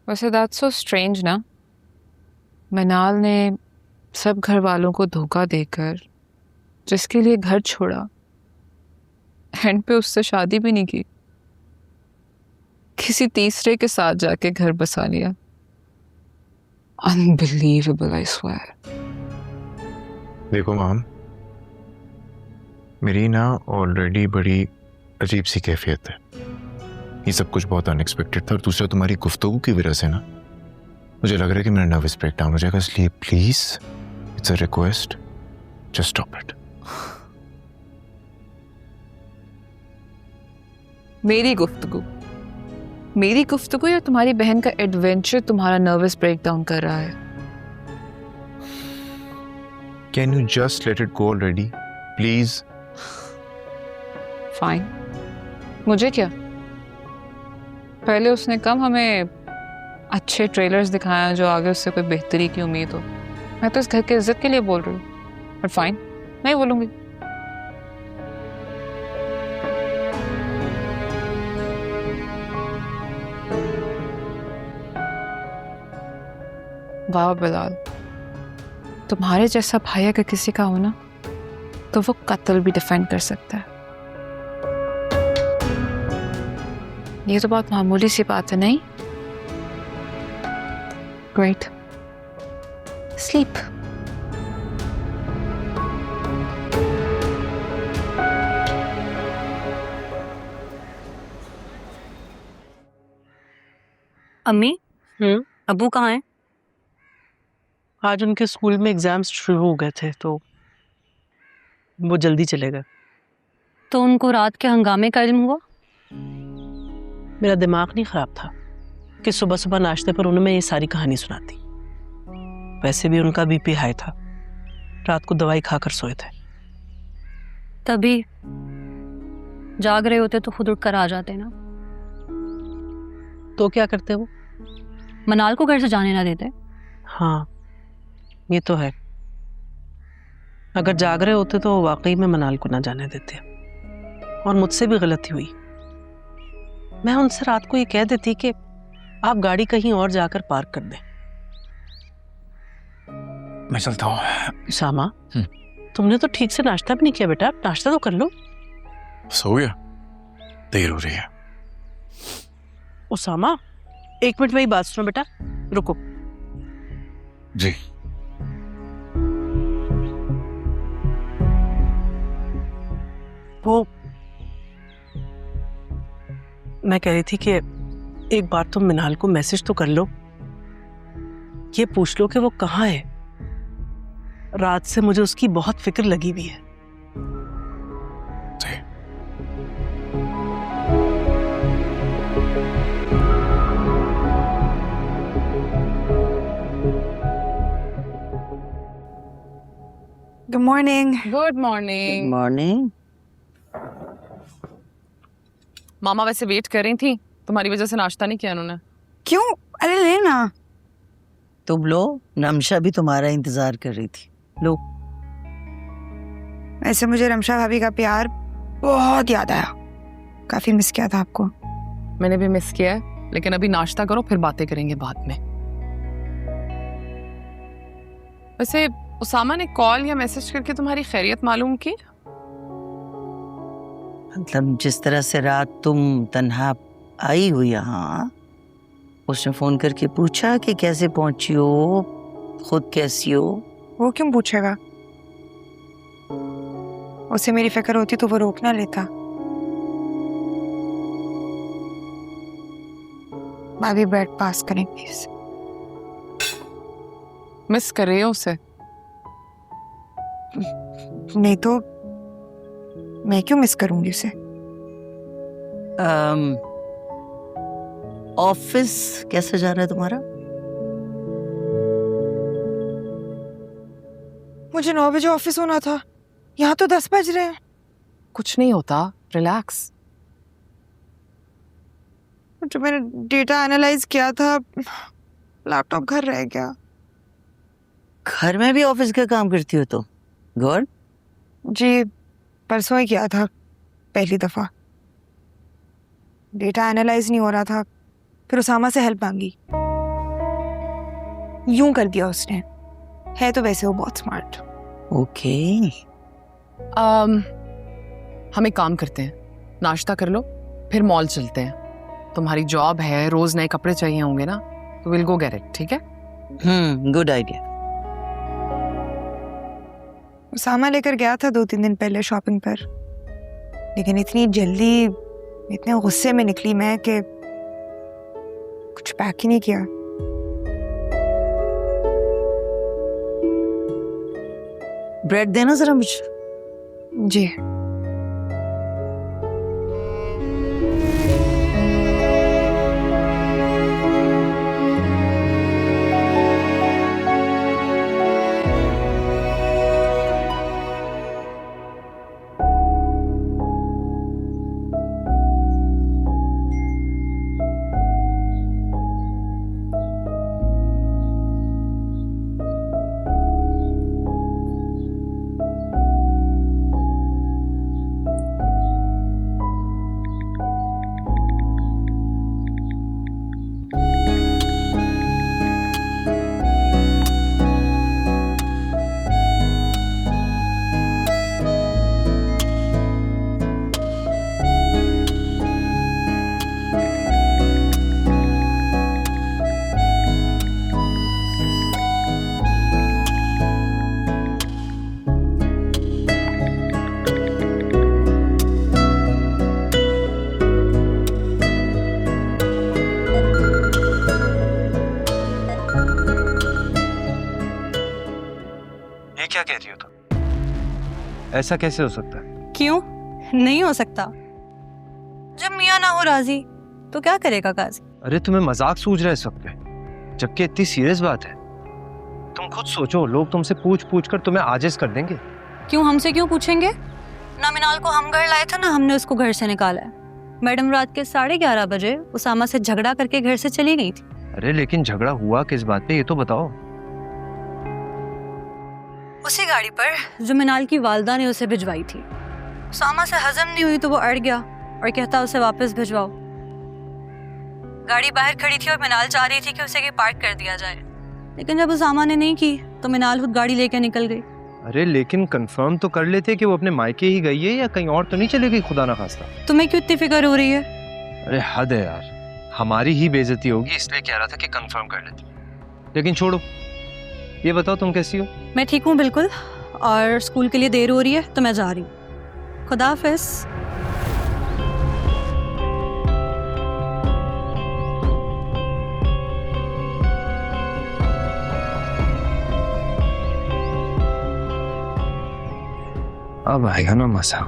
वैसे that's so strange ना, मनाल ने सब घर वालों को धोखा देकर जिसके लिए घर छोड़ा, एंड पे उससे शादी भी नहीं की, किसी तीसरे के साथ जाके घर बसा लिया। Unbelievable, I swear. देखो माम, मेरी ना ऑलरेडी बड़ी अजीब सी कैफियत है। ये सब कुछ बहुत अनएक्सपेक्टेड था, और दूसरा तुम्हारी गुफ्तगू की वजह से ना मुझे लग रहा है कि मेरा नर्वस ब्रेकडाउन हो जाएगा, इसलिए please it's a request, just stop it. मेरी गुफ्तगू या तुम्हारी बहन का एडवेंचर तुम्हारा नर्वस ब्रेकडाउन कर रहा है? Can you just let it go already please? Fine, मुझे क्या, पहले उसने कम हमें अच्छे ट्रेलर्स दिखाया जो आगे उससे कोई बेहतरी की उम्मीद हो। मैं तो इस घर की इज्जत के लिए बोल रही हूँ, पर फाइन, नहीं बोलूंगी। वाह बिलाल, तुम्हारे जैसा भाई अगर किसी का हो ना तो वो कत्ल भी डिफेंड कर सकता है। ये तो बहुत मामूली सी बात है, नहीं? Great, sleep. अम्मी, अबू कहाँ हैं? आज उनके स्कूल में एग्जाम्स शुरू हो गए थे तो वो जल्दी चले गए। तो उनको रात के हंगामे का इल्म हुआ? मेरा दिमाग नहीं खराब था कि सुबह सुबह नाश्ते पर उन्हें मैं ये सारी कहानी सुनाती। वैसे भी उनका बीपी हाई था, रात को दवाई खाकर सोए थे। तभी जाग रहे होते तो खुद उठकर आ जाते ना। तो क्या करते वो? मनाल को घर से जाने ना देते। हाँ, ये तो है। अगर जाग रहे होते तो वाकई में मनाल को ना जाने देते, और मुझसे भी गलती हुई। मैं उनसे रात को ये कह देती कि आप गाड़ी कहीं और जाकर पार्क कर दें। मैं चलता हूँ। शामा, तुमने तो ठीक से नाश्ता भी नहीं किया बेटा, नाश्ता तो कर लो। सो गया, देर हो रही है। उसामा, एक मिनट मेरी बात सुनो बेटा, रुको। जी। वो मैं कह रही थी कि एक बार तुम मिनाल को मैसेज तो कर लो, ये पूछ लो कि वो कहाँ है। रात से मुझे उसकी बहुत फिक्र लगी हुई है। जी। Good morning. Good morning. Morning. मामा वैसे वेट कर रही थी, तुम्हारी वजह से नाश्ता नहीं किया उन्होंने। क्यों? अरे लेना। तुम लो, नमशा भी तुम्हारा इंतजार कर रही थी, लो। वैसे मुझे रमशा भाभी का प्यार बहुत याद आया, काफी मिस किया था आपको। मैंने भी मिस किया है, लेकिन अभी नाश्ता करो फिर बातें करेंगे बाद में। वैसे उसामा ने कॉल या मैसेज करके तुम्हारी खैरियत मालूम की? मतलब जिस तरह से रात तुम तन्हा आई हुई यहाँ, उसने फोन करके पूछा कि कैसे पहुंची हो, खुद कैसी हो। वो क्यों पूछेगा? उसे मेरी फिक्र होती तो वो रोक ना लेता। भाभी ब्रेड पास करें प्लीज। मिस कर रही हो उसे? नहीं तो मैं क्यों मिस करूंगी उसे? ऑफिस कैसे जा रहा है तुम्हारा? मुझे 9 बजे ऑफिस होना था, यहाँ तो 10 बज रहे हैं। कुछ नहीं होता, रिलैक्स। जो मैंने डेटा एनालाइज किया था, लैपटॉप घर रह गया। घर में भी ऑफिस का काम करती हो तो? गुड। जी, परसों ही किया था पहली दफा। डेटा एनालाइज नहीं हो रहा था, फिर उसामा से हेल्प मांगी। यूं कर दिया उसने। है तो वैसे वो बहुत स्मार्ट। ओके। हम एक काम करते हैं, नाश्ता कर लो फिर मॉल चलते हैं। तुम्हारी जॉब है, रोज नए कपड़े चाहिए होंगे ना, तो विल गो गेट इट, ठीक है? Good idea. उसामा लेकर गया था 2-3 दिन पहले शॉपिंग पर, लेकिन इतनी जल्दी इतने गुस्से में निकली मैं कि कुछ पैक ही नहीं किया। ब्रेड देना जरा मुझे। जी। क्या कह रही हो तुम? ऐसा कैसे हो सकता है? क्यों नहीं हो सकता? जब मियाँ ना हो राजी तो क्या करेगा काजी? अरे तुम्हें मजाक सूझ रहा है इस वक्त पे, जबकि इतनी सीरियस बात है। तुम खुद सोचो, लोग तुमसे पूछ पूछ कर तुम्हें आजिज कर देंगे। क्यों हमसे क्यों पूछेंगे? ना मिनाल को हम घर लाए थे ना हमने उसको घर से निकाला है। मैडम रात के 11:30 बजे उसामा से झगड़ा करके घर से चली गई थी। अरे लेकिन झगड़ा हुआ किस बात पे, ये तो बताओ। उसी गाड़ी पर जो मिनाल की वालदा ने उसे भिजवाई थी। उसामा से हजम नहीं हुई तो वो अड़ गया और कहता उसे वापस भिजवाओ। गाड़ी बाहर खड़ी थी और मिनाल चाह रही थी कि उसे पार्क कर दिया जाए, लेकिन जब उसामा ने नहीं की तो मिनाल खुद गाड़ी लेकर निकल गई। अरे लेकिन कंफर्म तो कर लेते कि वो अपने मायके ही गई है या कहीं और तो नहीं चली गई, खुदा ना खास्ता। तुम्हें क्यों इतनी फिक्र हो रही है? अरे हद है यार, हमारी ही बेइज्जती होगी इसलिए कह रहा था कि कंफर्म कर लेते। लेकिन छोड़ो, ये बताओ तुम कैसी हो? मैं ठीक हूँ बिल्कुल, और स्कूल के लिए देर हो रही है तो मैं जा रही हूँ। खुदा हाफिज। अब आएगा ना मजा।